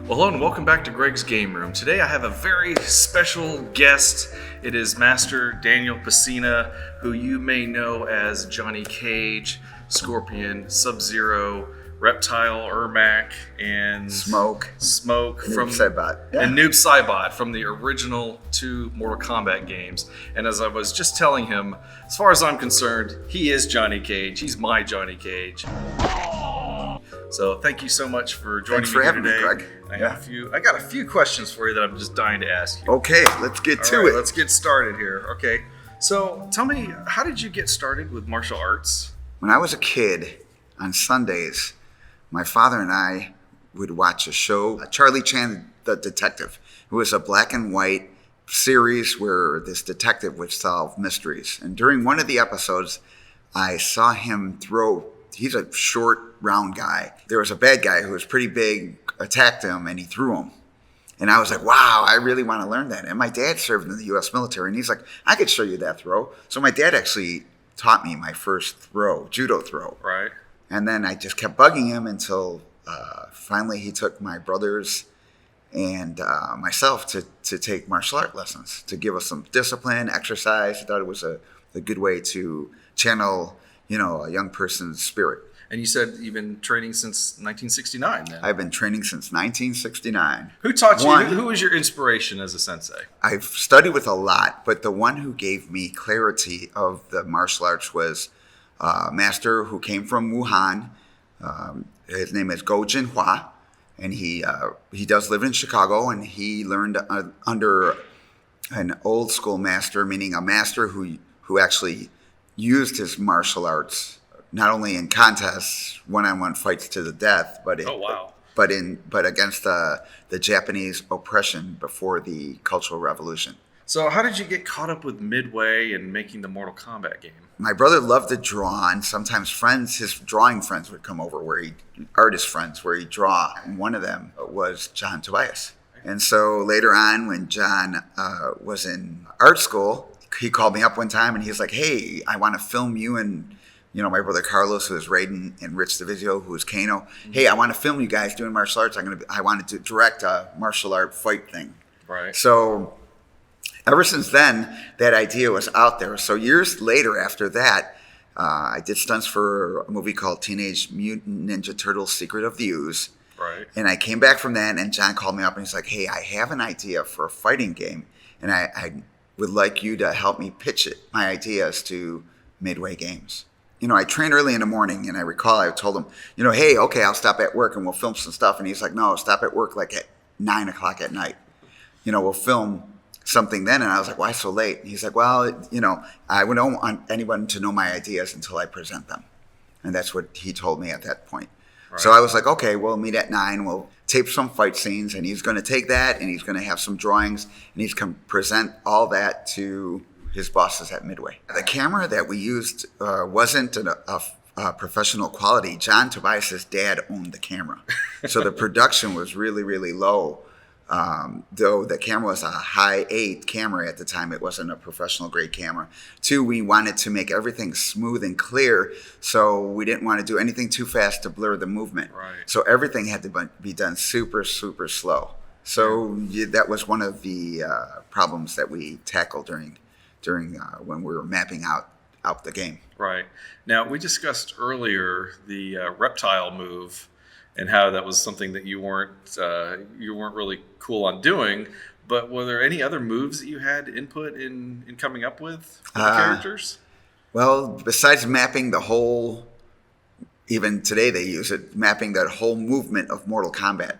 Well, hello and welcome back to Greg's Game Room. Today I have a very special guest. It is Master Daniel Pesina, who you may know as Johnny Cage, Scorpion, Sub-Zero, Reptile, Ermac, and Smoke from Saibot. Yeah. And Noob Saibot from the original two Mortal Kombat games. And as I was just telling him, as far as I'm concerned, he is Johnny Cage. He's my Johnny Cage. So thank you so much for joining Thanks for me here having today. me, Greg. I got a few questions for you that I'm just dying to ask you. Okay, let's get to it. Let's get started here. Okay. So tell me, how did you get started with martial arts? When I was a kid, on Sundays, my father and I would watch a show, Charlie Chan the Detective. It was a black and white series where this detective would solve mysteries. And during one of the episodes, I saw him throw. He's a short, round guy. There was a bad guy who was pretty big, attacked him, and he threw him. And I was like, wow, I really want to learn that. And my dad served in the U.S. military, and he's like, I could show you that throw. So my dad actually taught me my first throw, judo throw. Right. And then I just kept bugging him until finally he took my brothers and myself to take martial art lessons, to give us some discipline, exercise. I thought it was a good way to channel, a young person's spirit. And you said you've been training since 1969 then? I've been training since 1969. Who taught you? Who was your inspiration as a sensei? I've studied with a lot, but the one who gave me clarity of the martial arts was a master who came from Wuhan. His name is Go Jinhua, and he does live in Chicago, and he learned under an old school master, meaning a master who actually used his martial arts not only in contests, one-on-one fights to the death, but against the Japanese oppression before the Cultural Revolution. So how did you get caught up with Midway and making the Mortal Kombat game? My brother loved to draw, and sometimes his drawing friends would come over, artist friends, where he'd draw. And one of them was John Tobias. And so later on, when John was in art school, he called me up one time and he was like, hey, I want to film you and my brother Carlos, who is Raiden, and Rich DeVizio, who is Kano. Mm-hmm. Hey, I want to film you guys doing martial arts. I wanted to direct a martial art fight thing. Right. So ever since then, that idea was out there. So years later after that, I did stunts for a movie called Teenage Mutant Ninja Turtles: Secret of the Ooze. Right. And I came back from that, and John called me up, and he's like, hey, I have an idea for a fighting game, and I would like you to help me pitch my ideas to Midway Games. I train early in the morning, and I recall I told him, hey, okay, I'll stop at work and we'll film some stuff. And he's like, no, stop at work like at 9 o'clock at night. We'll film something then. And I was like, why so late? And he's like, well, I don't want anyone to know my ideas until I present them. And that's what he told me at that point. Right. So I was like, okay, we'll meet at 9. We'll tape some fight scenes, and he's going to take that, and he's going to have some drawings, and he's going to present all that to his bosses at Midway. The camera that we used wasn't a professional quality. John Tobias' dad owned the camera. So the production was really, really low. Though the camera was a high 8 camera at the time, it wasn't a professional grade camera. 2, we wanted to make everything smooth and clear, so we didn't want to do anything too fast to blur the movement. Right. So everything had to be done super, super slow. So that was one of the problems that we tackled during when we were mapping out the game. Right. Now, we discussed earlier the Reptile Move and how that was something that you weren't really cool on doing. But were there any other moves that you had input in coming up with the characters? Well, besides mapping the whole, even today they use it, mapping that whole movement of Mortal Kombat.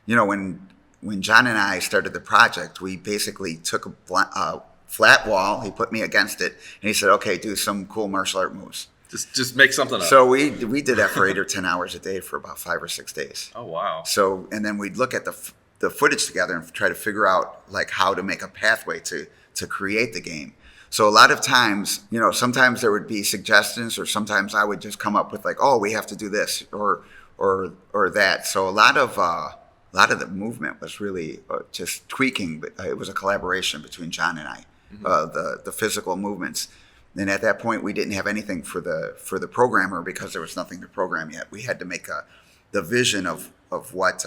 When John and I started the project, we basically took a flat wall. He put me against it, and he said, "Okay, do some cool martial art moves. Just make something up." So we did that for 8 or 10 hours a day for about 5 or 6 days. Oh wow! So and then we'd look at the footage together and try to figure out like how to make a pathway to create the game. So a lot of times, sometimes there would be suggestions, or sometimes I would just come up with like, "Oh, we have to do this," or that. So a lot of the movement was really just tweaking. But it was a collaboration between John and I. Mm-hmm. The physical movements, and at that point we didn't have anything for the programmer because there was nothing to program yet. We had to make the vision of what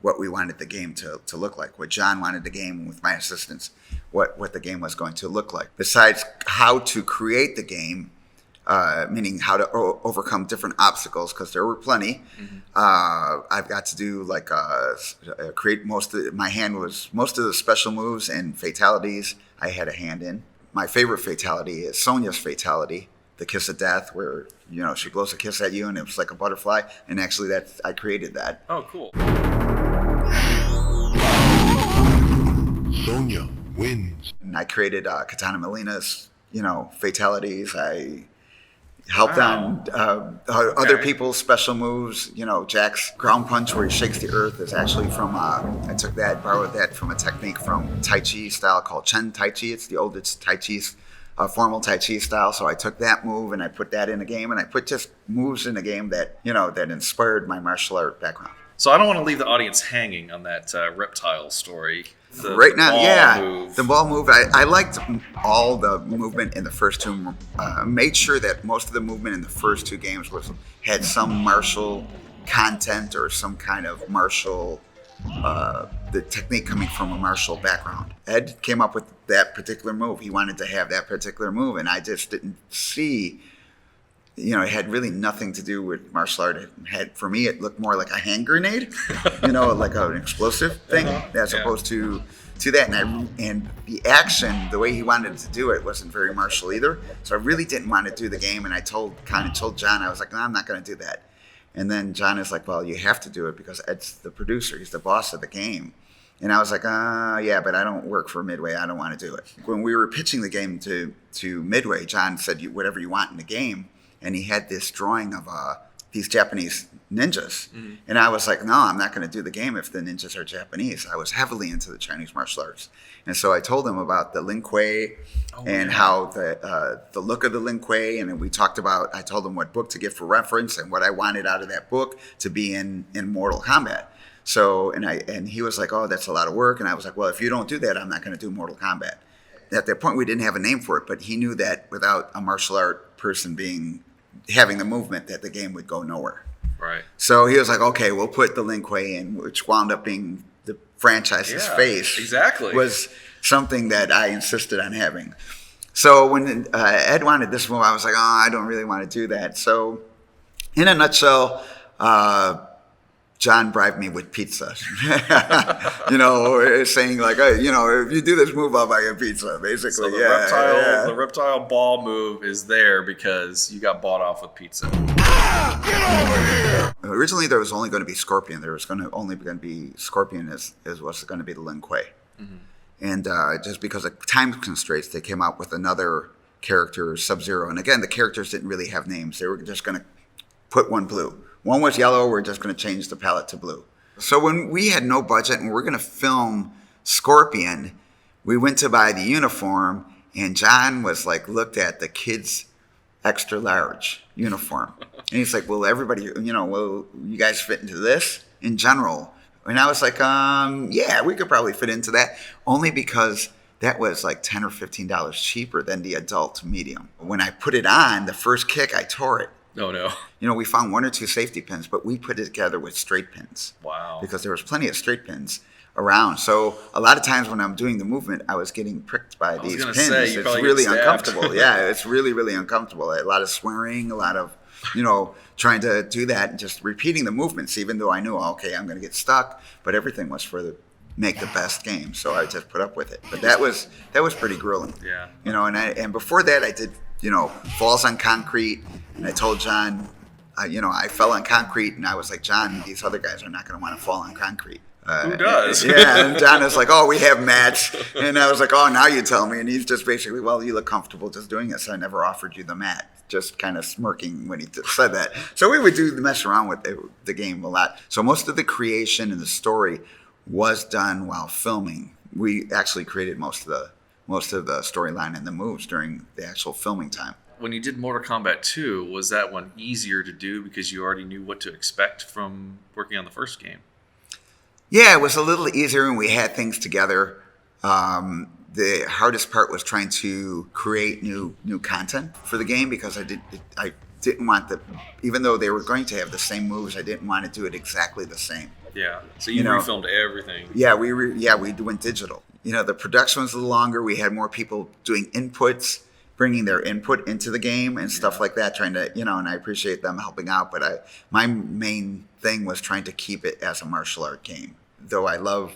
what we wanted the game to look like, what John wanted the game with my assistants, what the game was going to look like. Besides how to create the game, meaning how to overcome different obstacles, because there were plenty. I've got to do like create most of the special moves and fatalities I had a hand in. My favorite fatality is Sonya's fatality, the kiss of death, where she blows a kiss at you and it was like a butterfly. And actually, I created that. Oh, cool. Sonya wins. And I created Katana Melina's fatalities. I helped on other people's special moves. Jack's ground punch where he shakes the earth is actually from, I borrowed that from a technique from Tai Chi style called Chen Tai Chi. It's the oldest Tai Chi, formal Tai Chi style. So I took that move and I put that in a game, and I put just moves in a game that, that inspired my martial art background. So I don't want to leave the audience hanging on that reptile story. Right now, yeah, move. the ball move. I liked all the movement in the first two. Made sure that most of the movement in the first two games had some martial content or some kind of martial, the technique coming from a martial background. Ed came up with that particular move. He wanted to have that particular move, and I just didn't see. It had really nothing to do with martial art. For me, it looked more like a hand grenade, like an explosive thing, as opposed to that. And the action, the way he wanted to do it, wasn't very martial either. So I really didn't want to do the game. And I told John, I was like, no, I'm not going to do that. And then John is like, well, you have to do it because Ed's the producer. He's the boss of the game. And I was like, yeah, but I don't work for Midway. I don't want to do it. When we were pitching the game to Midway, John said, whatever you want in the game. And he had this drawing of these Japanese ninjas. Mm-hmm. And I was like, no, I'm not going to do the game if the ninjas are Japanese. I was heavily into the Chinese martial arts. And so I told him about the Lin Kuei how the look of the Lin Kuei. And then I told him what book to get for reference and what I wanted out of that book to be in Mortal Kombat. So, and he was like, oh, that's a lot of work. And I was like, well, if you don't do that, I'm not going to do Mortal Kombat. At that point, we didn't have a name for it, but he knew that without a martial art person having the movement, that the game would go nowhere. Right. So he was like, okay, we'll put the Lin Kuei in, which wound up being the franchise's face. Exactly. Was something that I insisted on having. So when Ed wanted this move, I was like, oh, I don't really want to do that. So in a nutshell, John bribed me with pizza, saying like, if you do this move, I'll buy you pizza, basically. So the reptile ball move is there because you got bought off with pizza. Get over here! Originally, there was only going to be Scorpion. There was only going to be Scorpion as was going to be the Lin Kuei. Mm-hmm. And just because of time constraints, they came out with another character, Sub-Zero. And again, the characters didn't really have names. They were just going to put one blue. One was yellow, we're just going to change the palette to blue. So when we had no budget and we're going to film Scorpion, we went to buy the uniform, and John was like, looked at the kids' extra large uniform. And he's like, well, everybody, will you guys fit into this in general? And I was like, yeah, we could probably fit into that, only because that was like $10 or $15 cheaper than the adult medium. When I put it on, the first kick, I tore it. Oh, no. We found one or two safety pins, but we put it together with straight pins. Wow. Because there was plenty of straight pins around. So a lot of times when I'm doing the movement, I was getting pricked by these pins. It's really uncomfortable. Yeah, it's really, really uncomfortable. A lot of swearing, a lot of, trying to do that and just repeating the movements, even though I knew, okay, I'm going to get stuck. But everything was make the best game. So I just put up with it. But that was pretty grueling. Yeah. And before that I did, falls on concrete. And I told John, I fell on concrete, and I was like, John, these other guys are not going to want to fall on concrete. Who does? Yeah, and John was like, oh, we have mats. And I was like, oh, now you tell me. And he's just basically, well, you look comfortable just doing it, so I never offered you the mat. Just kind of smirking when he said that. So we would mess around with the game a lot. So most of the creation and the story was done while filming. We actually created most of the storyline and the moves during the actual filming time. When you did Mortal Kombat 2, was that one easier to do because you already knew what to expect from working on the first game? Yeah, it was a little easier when we had things together. The hardest part was trying to create new content for the game because I didn't want even though they were going to have the same moves, I didn't want to do it exactly the same. Yeah. So you refilmed everything. Yeah, we went digital. The production was a little longer. We had more people doing inputs, bringing their input into the game and stuff like that, trying to, and I appreciate them helping out. But my main thing was trying to keep it as a martial art game. Though I love,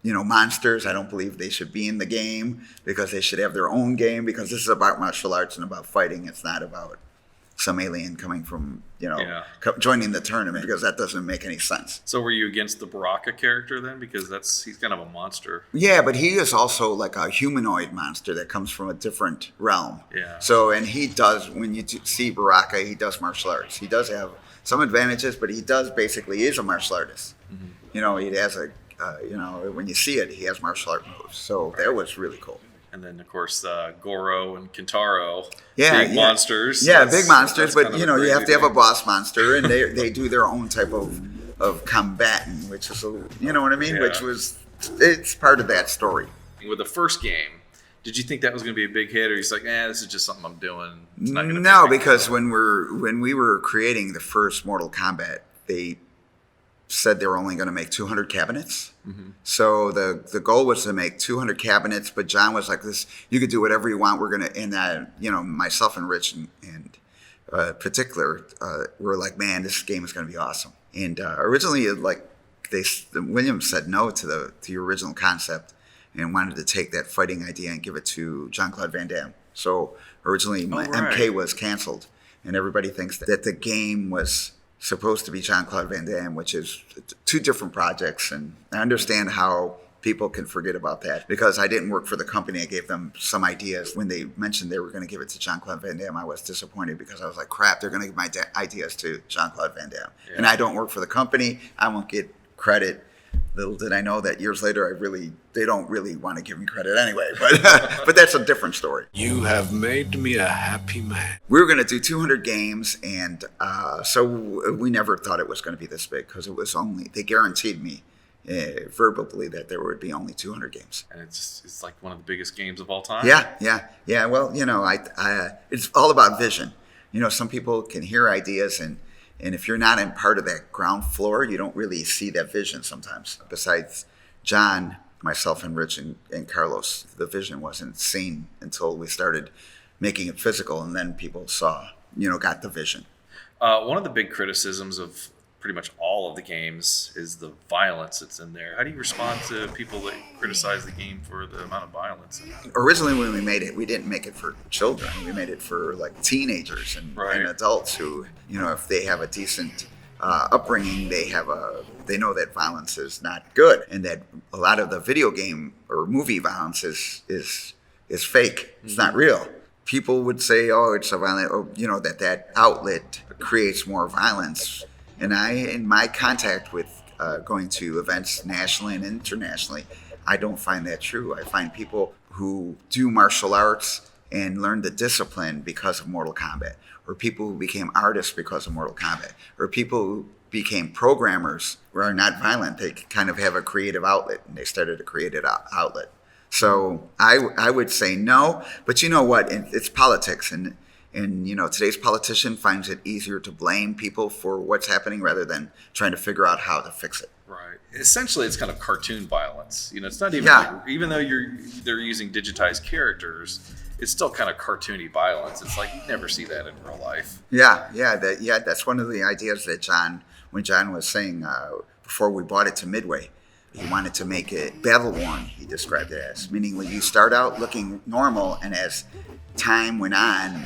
monsters, I don't believe they should be in the game because they should have their own game, because this is about martial arts and about fighting. It's not about some alien coming from, joining the tournament, because that doesn't make any sense. So were you against the Baraka character then? Because he's kind of a monster. Yeah, but he is also like a humanoid monster that comes from a different realm. Yeah. So, and he does, when you see Baraka, he does martial arts. He does have some advantages, but he is a martial artist. Mm-hmm. He has when you see it, he has martial art moves. So that was really cool. And then, of course, Goro and Kintaro, big monsters. Yeah, big monsters, but, you have to have a boss monster, and they do their own type of combatant, which is, you know what I mean? Yeah. It's part of that story. With the first game, did you think that was going to be a big hit, or you're like, this is just something I'm doing? It's not gonna No, be a big because deal? when we were creating the first Mortal Kombat, they said they were only going to make 200 cabinets. Mm-hmm. So the goal was to make 200 cabinets, but John was like, "This, you could do whatever you want. We're going to," and myself and Rich and particular, were like, "Man, this game is going to be awesome." And originally, Williams said no to the original concept and wanted to take that fighting idea and give it to Jean-Claude Van Damme. So originally, MK was canceled, and everybody thinks that the game was supposed to be Jean-Claude Van Damme, which is two different projects. And I understand how people can forget about that, because I didn't work for the company. I gave them some ideas. When they mentioned they were going to give it to Jean-Claude Van Damme, I was disappointed, because I was like, crap, they're going to give my ideas to Jean-Claude Van Damme. Yeah. And I don't work for the company. I won't get credit. Little did I know that years later, they don't really want to give me credit anyway, but that's a different story. You have made me a happy man. We were going to do 200 games, and so we never thought it was going to be this big, because they guaranteed me verbally that there would be only 200 games. And it's like one of the biggest games of all time. Yeah. Well, it's all about vision. Some people can hear ideas, and if you're not in part of that ground floor, you don't really see that vision sometimes. Besides John, myself, and Rich, and Carlos, the vision wasn't seen until we started making it physical, and then people got the vision. One of the big criticisms of pretty much all of the games is the violence that's in there. How do you respond to people that criticize the game for the amount of violence? Originally, when we made it, we didn't make it for children. We made it for like teenagers and adults who, if they have a decent upbringing, they know that violence is not good, and that a lot of the video game or movie violence is fake. It's not real. People would say, "Oh, it's a violent," or that outlet creates more violence. And in my contact with going to events nationally and internationally, I don't find that true. I find people who do martial arts and learn the discipline because of Mortal Kombat, or people who became artists because of Mortal Kombat, or people who became programmers who are not violent. They kind of have a creative outlet, and they started a creative outlet. So I would say no, but you know what? It's politics, and today's politician finds it easier to blame people for what's happening rather than trying to figure out how to fix it. Right. Essentially, it's kind of cartoon violence. It's not even even though they're using digitized characters, it's still kind of cartoony violence. It's like you never see that in real life. That's one of the ideas that when John was saying before we bought it to Midway. He wanted to make it battle-worn, he described it as, meaning when you start out looking normal, and as time went on,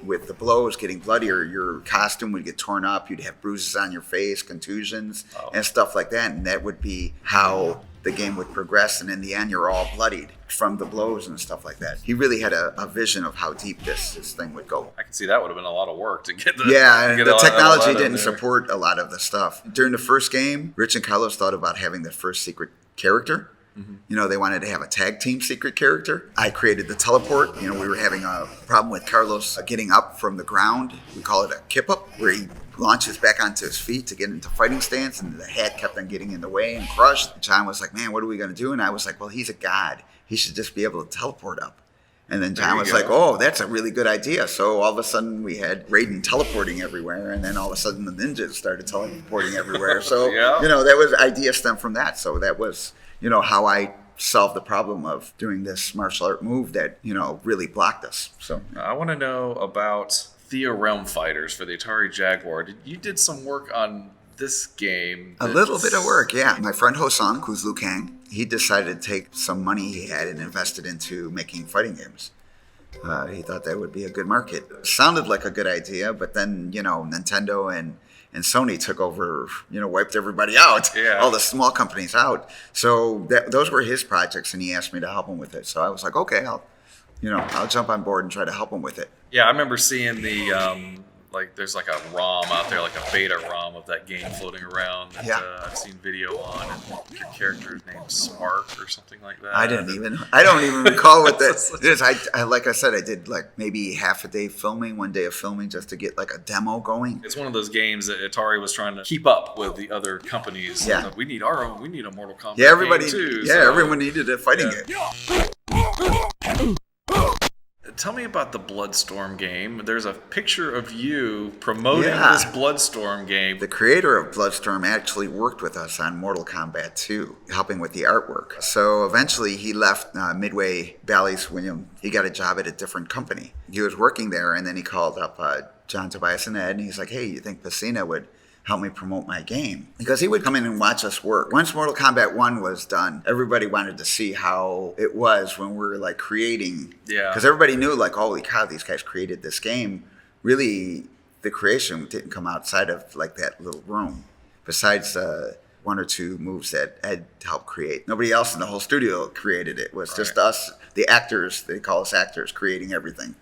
with the blows getting bloodier, your costume would get torn up, you'd have bruises on your face, contusions, and stuff like that, and that would be how the game would progress, and in the end, you're all bloodied from the blows and stuff like that. He really had a vision of how deep this thing would go. I can see that would have been a lot of work to get the the technology didn't support a lot of the stuff. During the first game, Rich and Carlos thought about having the first secret character. Mm-hmm. They wanted to have a tag team secret character. I created the teleport. We were having a problem with Carlos getting up from the ground. We call it a kip up, where he launches back onto his feet to get into fighting stance, and the hat kept on getting in the way and crushed. John was like, "Man, what are we going to do?" And I was like, "Well, he's a god. He should just be able to teleport up." And then There John you was go. like, oh, that's a really good idea. So all of a sudden we had Raiden teleporting everywhere. And then all of a sudden the ninjas started teleporting everywhere. So, Yeah. that was idea stemmed from that. So that was, how I solved the problem of doing this martial art move that, really blocked us. So I want to know about Theo Realm Fighters for the Atari Jaguar. You did some work on this game. a little bit of work, yeah. My friend Hosang, who's Liu Kang, he decided to take some money he had and invest it into making fighting games. He thought that would be a good market. Sounded like a good idea, but then, Nintendo and Sony took over, wiped everybody out, Yeah. all the small companies out. So those were his projects, and he asked me to help him with it. So I was like, okay, I'll jump on board and try to help him with it. Yeah, I remember seeing the there's like a ROM out there, like a beta ROM of that game floating around that Yeah. I've seen video on, and your character's named Spark or something like that. I don't even recall what that is. I like I said, I did like maybe half a day filming, one day of filming just to get like a demo going. It's one of those games that Atari was trying to keep up with the other companies. Yeah. Like, we need our own. We need a Mortal Kombat. Yeah, everybody. game too. Yeah, So, everyone needed a fighting game. Tell me about the Bloodstorm game. There's a picture of you promoting Yeah. this Bloodstorm game. The creator of Bloodstorm actually worked with us on Mortal Kombat 2, helping with the artwork. So eventually he left Midway Bally's William. He got a job at a different company. He was working there, and then he called up John, Tobias, and Ed, and he's like, hey, you think Pesina would help me promote my game? Because he would come in and watch us work. Once Mortal Kombat 1 was done, everybody wanted to see how it was when we were like creating. Yeah. Because everybody knew like, holy cow, these guys created this game. Really, the creation didn't come outside of like that little room. Besides one or two moves that Ed helped create. Nobody else in the whole studio created it. It was just us, the actors, they call us actors, creating everything.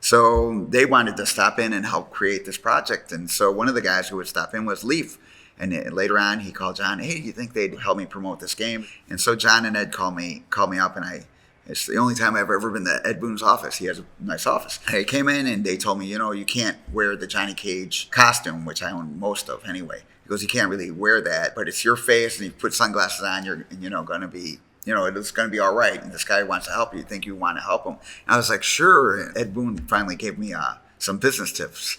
So they wanted to stop in and help create this project. And so one of the guys who would stop in was Leaf. And later on, he called John, hey, do you think they'd help me promote this game? And so John and Ed called me up, and it's the only time I've ever been to Ed Boon's office. He has a nice office. I came in and they told me, you can't wear the Johnny Cage costume, which I own most of anyway. He goes, you can't really wear that, but it's your face, and you put sunglasses on, you're going to be, it's going to be all right. And this guy wants to help you. You think you want to help him? And I was like, sure. And Ed Boon finally gave me some business tips.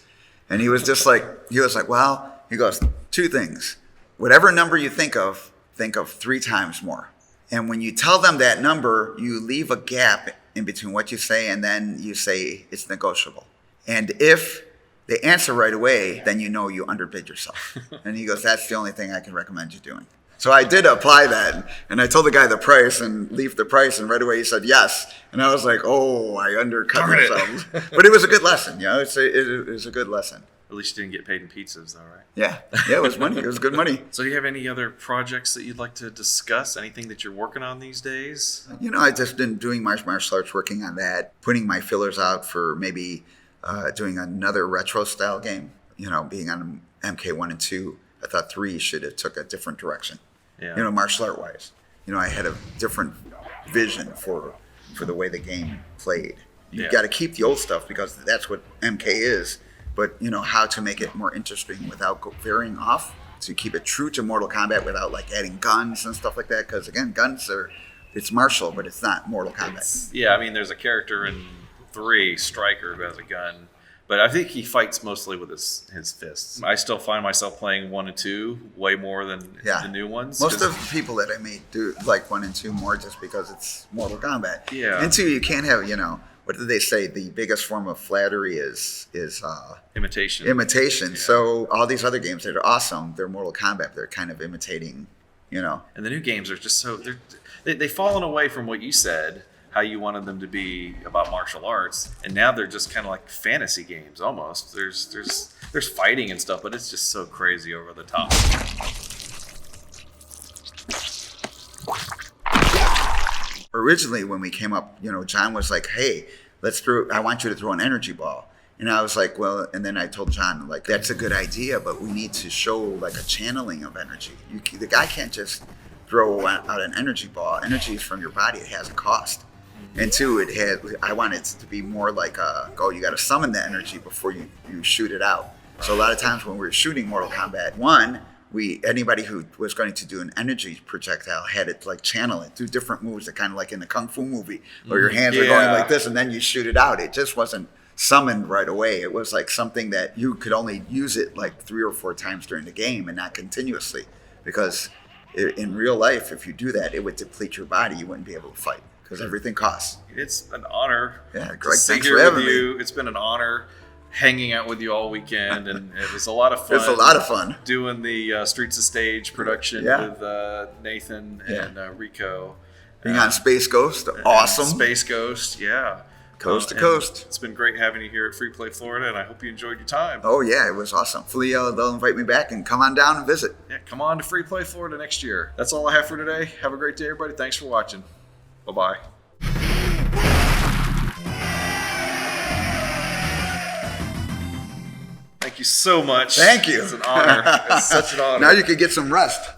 And he was like, well, he goes, two things. Whatever number you think of 3 times more. And when you tell them that number, you leave a gap in between what you say, and then you say it's negotiable. And if they answer right away, then you underbid yourself. And he goes, that's the only thing I can recommend you doing. So I did apply that, and I told the guy the price and leave the price, and right away he said yes. And I was like, oh, I undercut Darn it. myself. But it was a good lesson, it was a good lesson. At least you didn't get paid in pizzas, though, right? Yeah, it was money. It was good money. So do you have any other projects that you'd like to discuss? Anything that you're working on these days? I just been doing martial arts, working on that, putting my fillers out for maybe doing another retro style game. Being on MK1 and 2, I thought 3 should have took a different direction. Yeah. Martial art wise. I had a different vision for the way the game played. You've got to keep the old stuff because that's what MK is. But, how to make it more interesting without veering off. To keep it true to Mortal Kombat without like adding guns and stuff like that. Because again, guns it's martial, but it's not Mortal Kombat. Yeah, I mean, there's a character in 3, Stryker, who has a gun. But I think he fights mostly with his fists. I still find myself playing 1 and 2 way more than the new ones. Most of the people that I meet do like 1 and 2 more just because it's Mortal Kombat. Yeah. And 2, you can't have, what did they say? The biggest form of flattery is imitation. imitation. Yeah. So all these other games that are awesome, they're Mortal Kombat. They're kind of imitating, And the new games are just so they've fallen away from what you said, how you wanted them to be about martial arts, and now they're just kind of like fantasy games almost. There's fighting and stuff, but it's just so crazy over the top. Originally, when we came up, John was like, hey, I want you to throw an energy ball. And I was like, well, and then I told John, like, that's a good idea, but we need to show like a channeling of energy. The guy can't just throw out an energy ball. Energy is from your body. It has a cost. And 2, I want it to be more like you got to summon the energy before you shoot it out. So a lot of times when we were shooting Mortal Kombat 1, anybody who was going to do an energy projectile had it like channel it, do different moves that kind of like in a kung fu movie where your hands are going like this and then you shoot it out. It just wasn't summoned right away. It was like something that you could only use it like 3 or 4 times during the game and not continuously, because in real life, if you do that, it would deplete your body. You wouldn't be able to fight because everything costs. It's an honor. Yeah, to Greg, sit thanks here for having with you. me. It's been an honor hanging out with you all weekend, and it was a lot of fun. It's a lot of fun doing the Streets of Stage production with Nathan and Rico. Being on Space Ghost, awesome. Space Ghost, yeah. Coast to and coast. It's been great having you here at Free Play Florida, and I hope you enjoyed your time. Oh yeah, it was awesome. Hopefully they'll invite me back and come on down and visit. Yeah, come on to Free Play Florida next year. That's all I have for today. Have a great day, everybody. Thanks for watching. Bye-bye. Thank you so much. Thank you. It's an honor. It's such an honor. Now you can get some rest.